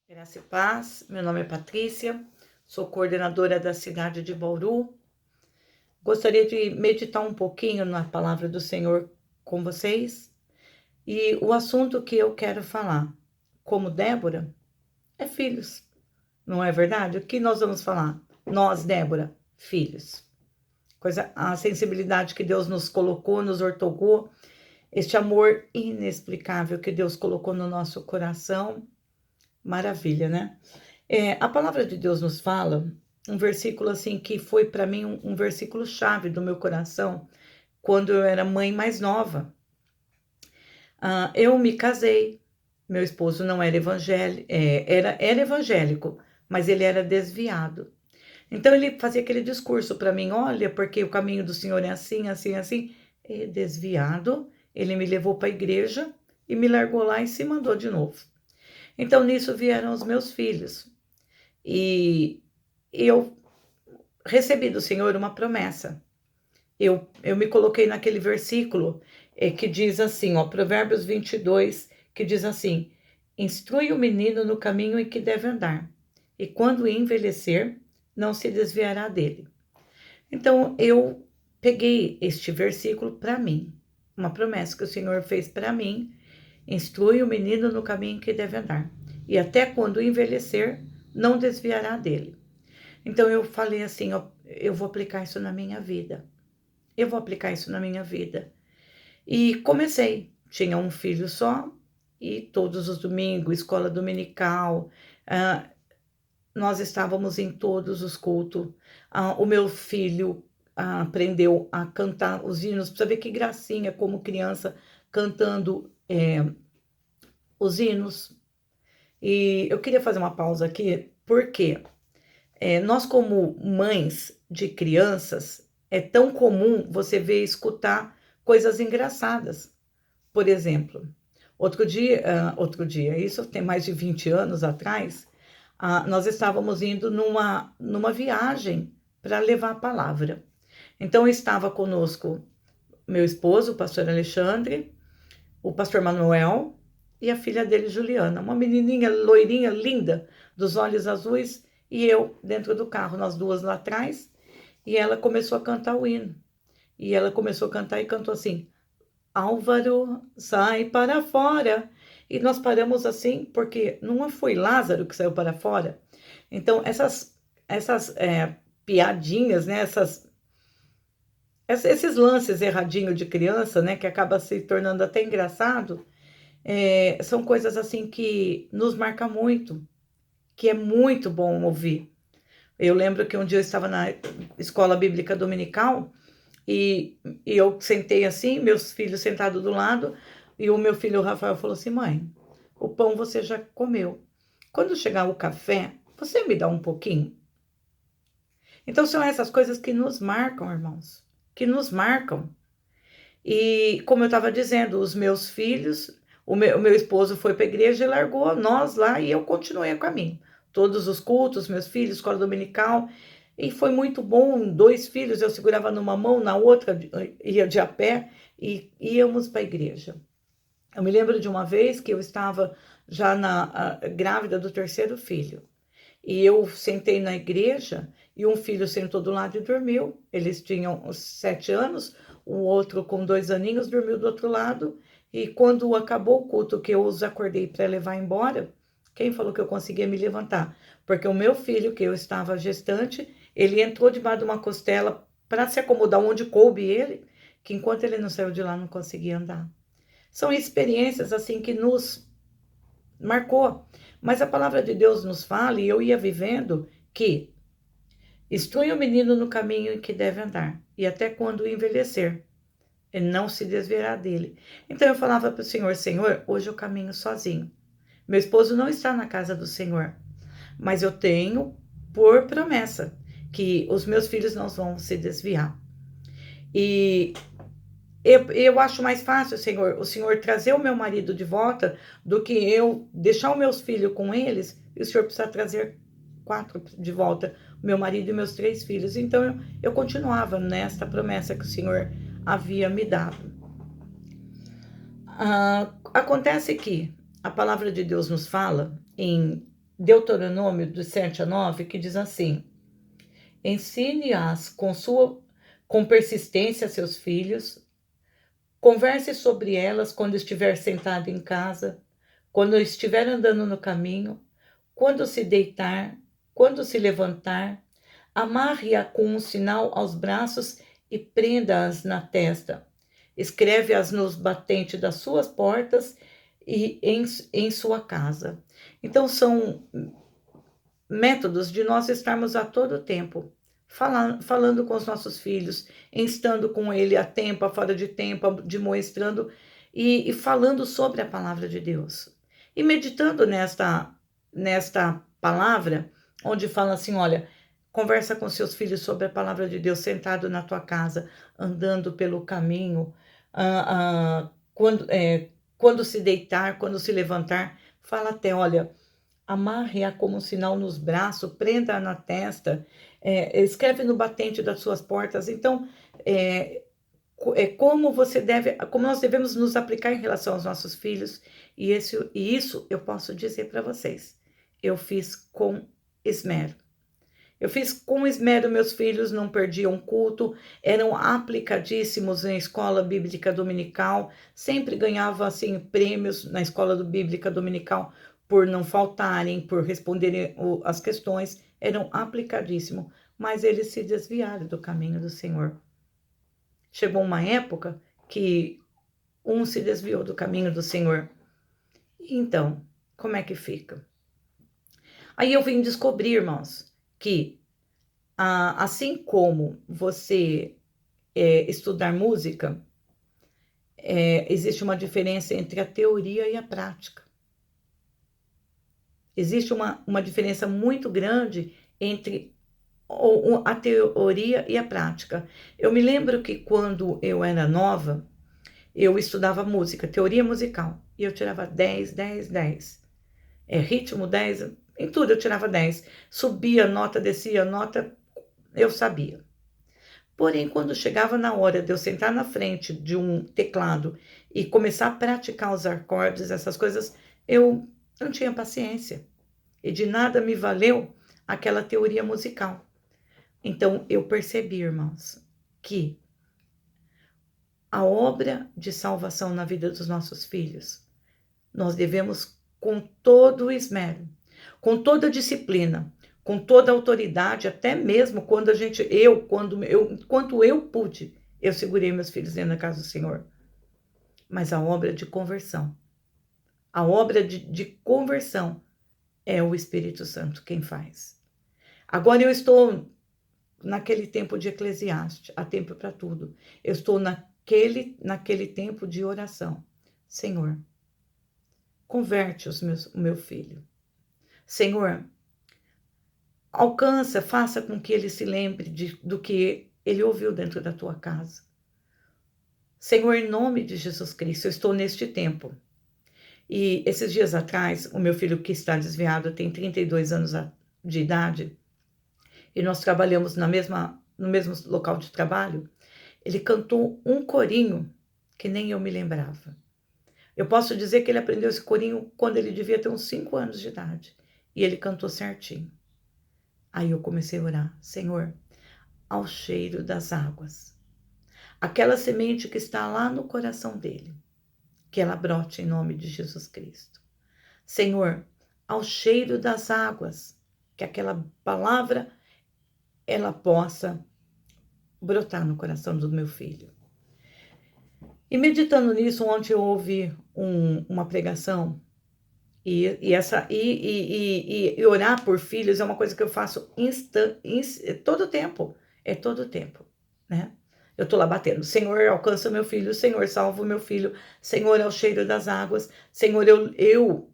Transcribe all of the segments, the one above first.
Graça e paz, meu nome é Patrícia, sou coordenadora da cidade de Bauru. Gostaria de meditar um pouquinho na palavra do Senhor com vocês. E o assunto que eu quero falar, como Débora, é filhos. Não é verdade? O que nós vamos falar? Nós, Débora, filhos. A sensibilidade que Deus nos colocou, nos ortogou, este amor inexplicável que Deus colocou no nosso coração. Maravilha, né? A palavra de Deus nos fala um versículo assim que foi para mim um versículo chave do meu coração quando eu era mãe mais nova. Eu me casei, meu esposo não era evangélico, era evangélico, mas ele era desviado. Então ele fazia aquele discurso para mim, olha, porque o caminho do Senhor é assim, assim, assim. E desviado, ele me levou para a igreja e me largou lá e se mandou de novo. Então nisso vieram os meus filhos. E eu recebi do Senhor uma promessa. Eu me coloquei naquele versículo que diz assim, ó, Provérbios 22, que diz assim, instrui o menino no caminho em que deve andar, e quando envelhecer, não se desviará dele. Então, eu peguei este versículo para mim, uma promessa que o Senhor fez para mim, instrui o menino no caminho em que deve andar, e até quando envelhecer, não desviará dele. Então, eu falei assim, ó, eu vou aplicar isso na minha vida. Eu vou aplicar isso na minha vida. E comecei. Tinha um filho só e todos os domingos, escola dominical, nós estávamos em todos os cultos. O meu filho aprendeu a cantar os hinos. Precisa ver que gracinha como criança cantando os hinos. E eu queria fazer uma pausa aqui, porque nós como mães de crianças, é tão comum você ver e escutar coisas engraçadas. Por exemplo, outro dia, isso tem mais de 20 anos atrás, nós estávamos indo numa viagem para levar a palavra. Então, estava conosco meu esposo, o pastor Alexandre, o pastor Manuel e a filha dele, Juliana, uma menininha loirinha, linda, dos olhos azuis, e eu dentro do carro, nós duas lá atrás, e ela começou a cantar o hino. E ela começou a cantar e cantou assim, Álvaro, sai para fora. E nós paramos assim, porque não foi Lázaro que saiu para fora. Então, essas piadinhas, né? Esses lances erradinhos de criança, né? Que acaba se tornando até engraçado, são coisas assim que nos marcam muito, que é muito bom ouvir. Eu lembro que um dia eu estava na escola bíblica dominical e eu sentei assim, meus filhos sentados do lado, e o meu filho, o Rafael, falou assim, mãe, o pão você já comeu. Quando chegar o café, você me dá um pouquinho? Então, são essas coisas que nos marcam, irmãos, que nos marcam. E, como eu estava dizendo, os meus filhos, o meu esposo foi para a igreja e largou nós lá, e eu continuei o caminho. Todos os cultos, meus filhos, escola dominical, e foi muito bom. 2 filhos, eu segurava numa mão, na outra ia de a pé, e íamos para a igreja. Eu me lembro de uma vez que eu estava já grávida do 3º filho. E eu sentei na igreja e um filho sentou do lado e dormiu. Eles tinham 7 anos, o outro com 2 aninhos dormiu do outro lado. E quando acabou o culto, que eu os acordei para levar embora, quem falou que eu conseguia me levantar? Porque o meu filho, que eu estava gestante, ele entrou debaixo de uma costela para se acomodar onde coube ele, que enquanto ele não saiu de lá, não conseguia andar. São experiências assim que nos marcou. Mas a palavra de Deus nos fala, e eu ia vivendo, que instrui o menino no caminho em que deve andar, e até quando envelhecer, ele não se desviará dele. Então eu falava para o Senhor, Senhor, hoje eu caminho sozinho. Meu esposo não está na casa do Senhor, mas eu tenho por promessa que os meus filhos não vão se desviar. E eu acho mais fácil, Senhor, o Senhor trazer o meu marido de volta do que eu deixar os meus filhos com eles e o Senhor precisa trazer 4 de volta, meu marido e meus 3 filhos. Então eu continuava nesta promessa que o Senhor havia me dado. Acontece que a palavra de Deus nos fala em Deuteronômio do 7 a 9, que diz assim: ensine-as com persistência a seus filhos, converse sobre elas quando estiver sentado em casa, quando estiver andando no caminho, quando se deitar, quando se levantar, amarre-a com um sinal aos braços e prenda-as na testa. Escreve-as nos batentes das suas portas e em sua casa. Então, são métodos de nós estarmos a todo tempo falando com os nossos filhos, estando com ele a tempo, a fora de tempo, demonstrando e falando sobre a palavra de Deus. E meditando nesta palavra, onde fala assim, olha, conversa com seus filhos sobre a palavra de Deus, sentado na tua casa, andando pelo caminho, quando se deitar, quando se levantar, fala até, olha, amarre-a como um sinal nos braços, prenda-a na testa, escreve no batente das suas portas. Então, como nós devemos nos aplicar em relação aos nossos filhos, e isso eu posso dizer para vocês. Eu fiz com esmero. Eu fiz com esmero, meus filhos não perdiam culto, eram aplicadíssimos em escola bíblica dominical, sempre ganhavam assim prêmios na escola bíblica dominical por não faltarem, por responderem as questões, eram aplicadíssimos, mas eles se desviaram do caminho do Senhor. Chegou uma época que um se desviou do caminho do Senhor. Então, como é que fica? Aí eu vim descobrir, irmãos, que assim como você estudar música, existe uma diferença entre a teoria e a prática. Existe uma diferença muito grande entre a teoria e a prática. Eu me lembro que quando eu era nova, eu estudava música, teoria musical, e eu tirava 10, 10, 10. Ritmo 10, em tudo eu tirava 10. Subia nota, descia nota, eu sabia. Porém, quando chegava na hora de eu sentar na frente de um teclado e começar a praticar os acordes, essas coisas, eu não tinha paciência. E de nada me valeu aquela teoria musical. Então, eu percebi, irmãos, que a obra de salvação na vida dos nossos filhos, nós devemos, com todo o esmero, com toda a disciplina, com toda a autoridade, até mesmo quando enquanto eu pude, eu segurei meus filhos dentro da casa do Senhor. Mas a obra de conversão, a obra de conversão é o Espírito Santo quem faz. Agora eu estou naquele tempo de Eclesiastes, há tempo para tudo. Eu estou naquele tempo de oração. Senhor, converte o meu filho. Senhor, alcança, faça com que ele se lembre do que ele ouviu dentro da tua casa. Senhor, em nome de Jesus Cristo, eu estou neste tempo. E esses dias atrás, o meu filho que está desviado tem 32 anos de idade, e nós trabalhamos no mesmo local de trabalho. Ele cantou um corinho que nem eu me lembrava. Eu posso dizer que ele aprendeu esse corinho quando ele devia ter uns 5 anos de idade. E ele cantou certinho. Aí eu comecei a orar. Senhor, ao cheiro das águas, aquela semente que está lá no coração dele, que ela brote em nome de Jesus Cristo. Senhor, ao cheiro das águas, que aquela palavra ela possa brotar no coração do meu filho. E meditando nisso, ontem eu ouvi uma pregação e orar por filhos é uma coisa que eu faço todo tempo, todo tempo, né? Eu tô lá batendo, Senhor, alcança meu filho, Senhor, salva o meu filho, Senhor, é o cheiro das águas, Senhor, eu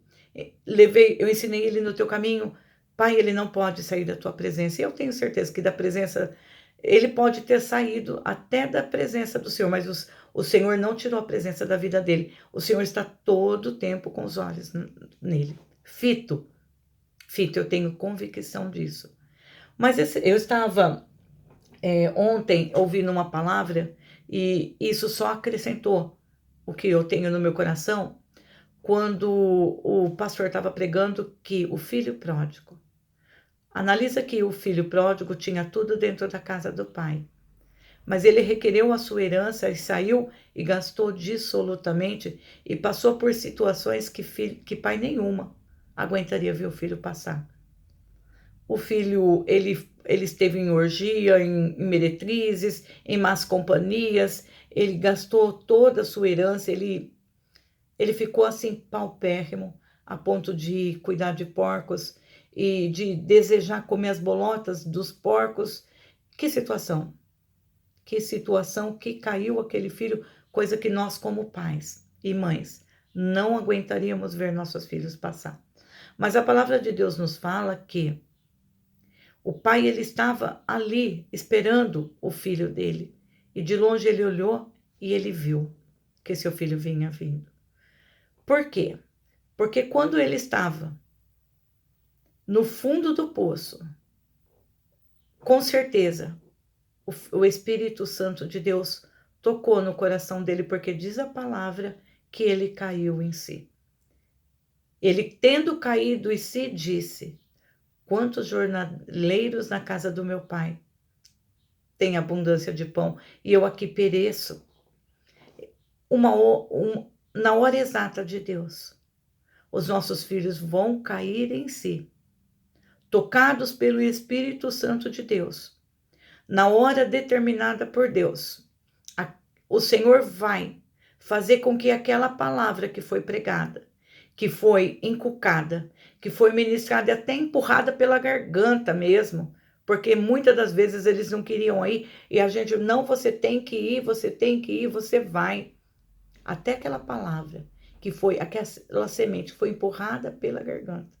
ensinei ele no teu caminho, Pai, ele não pode sair da tua presença, e eu tenho certeza que da presença, ele pode ter saído até da presença do Senhor, mas o Senhor não tirou a presença da vida dele, o Senhor está todo o tempo com os olhos nele, fito, eu tenho convicção disso. Mas eu estava ontem ouvindo uma palavra e isso só acrescentou o que eu tenho no meu coração, quando o pastor estava pregando que o filho pródigo, analisa que o filho pródigo tinha tudo dentro da casa do pai, mas ele requereu a sua herança e saiu e gastou dissolutamente e passou por situações que pai nenhuma aguentaria ver o filho passar. O filho, ele esteve em orgia, em meretrizes, em más companhias, ele gastou toda a sua herança, ele ficou assim paupérrimo, a ponto de cuidar de porcos e de desejar comer as bolotas dos porcos. Que situação! Que situação que caiu aquele filho, coisa que nós como pais e mães não aguentaríamos ver nossos filhos passar. Mas a palavra de Deus nos fala que o pai, ele estava ali esperando o filho dele. E de longe ele olhou e ele viu que seu filho vinha vindo. Por quê? Porque quando ele estava no fundo do poço, com certeza, o Espírito Santo de Deus tocou no coração dele, porque diz a palavra que ele caiu em si. Ele, tendo caído em si, disse: quantos jornaleiros na casa do meu pai tem abundância de pão e eu aqui pereço. Na hora exata de Deus, os nossos filhos vão cair em si, tocados pelo Espírito Santo de Deus. Na hora determinada por Deus, o Senhor vai fazer com que aquela palavra que foi pregada, que foi encucada, que foi ministrada e até empurrada pela garganta mesmo, porque muitas das vezes eles não queriam ir, e a gente, não, você tem que ir, você tem que ir, você vai. Até aquela palavra, que foi, aquela semente foi empurrada pela garganta.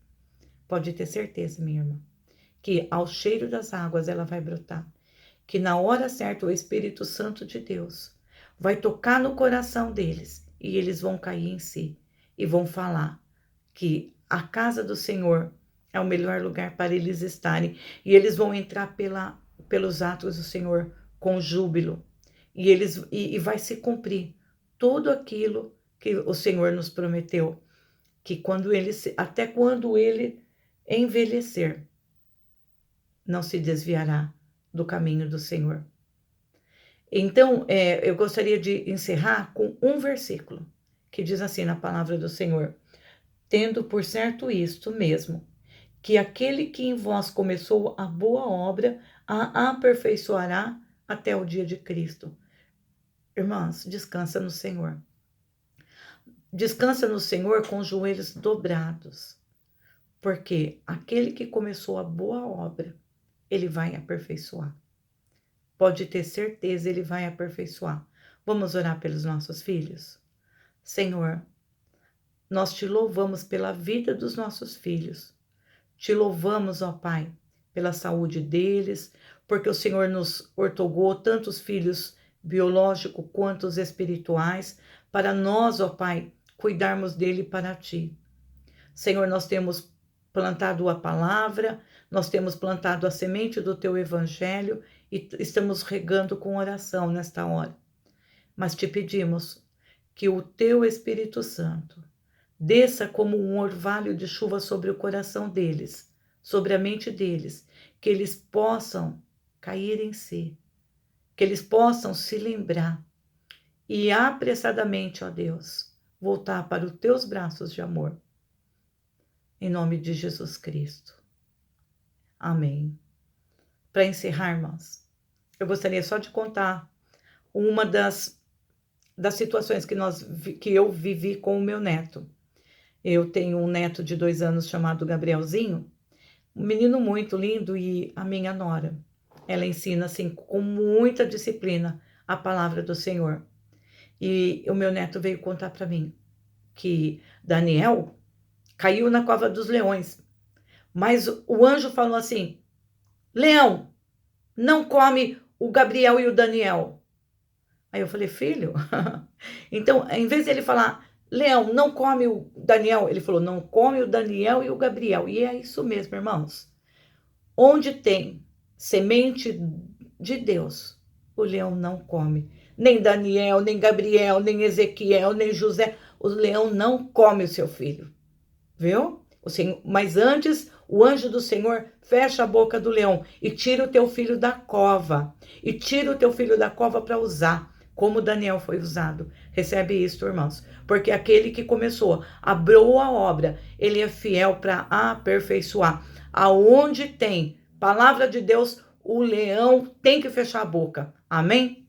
Pode ter certeza, minha irmã, que ao cheiro das águas ela vai brotar. Que na hora certa o Espírito Santo de Deus vai tocar no coração deles e eles vão cair em si e vão falar que a casa do Senhor é o melhor lugar para eles estarem, e eles vão entrar pelos atos do Senhor com júbilo, e vai se cumprir tudo aquilo que o Senhor nos prometeu, que até quando ele envelhecer, não se desviará do caminho do Senhor. Então, eu gostaria de encerrar com um versículo, que diz assim na palavra do Senhor: tendo por certo isto mesmo, que aquele que em vós começou a boa obra, a aperfeiçoará até o dia de Cristo. Irmãs, descansa no Senhor. Descansa no Senhor com os joelhos dobrados, porque aquele que começou a boa obra, ele vai aperfeiçoar. Pode ter certeza, ele vai aperfeiçoar. Vamos orar pelos nossos filhos? Senhor, nós te louvamos pela vida dos nossos filhos. Te louvamos, ó Pai, pela saúde deles, porque o Senhor nos ortogou tantos filhos biológicos quanto os espirituais, para nós, ó Pai, cuidarmos dele para ti. Senhor, nós temos plantado a palavra, nós temos plantado a semente do teu evangelho e estamos regando com oração nesta hora. Mas te pedimos que o teu Espírito Santo desça como um orvalho de chuva sobre o coração deles, sobre a mente deles, que eles possam cair em si, que eles possam se lembrar e apressadamente, ó Deus, voltar para os teus braços de amor. Em nome de Jesus Cristo. Amém. Para encerrar, irmãs, eu gostaria só de contar uma das situações que eu vivi com o meu neto. Eu tenho um neto de 2 anos chamado Gabrielzinho, um menino muito lindo, e a minha nora, ela ensina assim com muita disciplina a palavra do Senhor. E o meu neto veio contar para mim que Daniel caiu na cova dos leões, mas o anjo falou assim: leão, não come o Gabriel e o Daniel. Aí eu falei: filho, então, em vez dele falar, leão, não come o Daniel, ele falou, não come o Daniel e o Gabriel. E é isso mesmo, irmãos. Onde tem semente de Deus, o leão não come. Nem Daniel, nem Gabriel, nem Ezequiel, nem José. o leão não come o seu filho, viu? Mas antes, o anjo do Senhor fecha a boca do leão e tira o teu filho da cova. E tira o teu filho da cova para usar, como Daniel foi usado. Recebe isto, irmãos. Porque aquele que começou, abriu a obra, ele é fiel para aperfeiçoar. Aonde tem palavra de Deus, o leão tem que fechar a boca. Amém?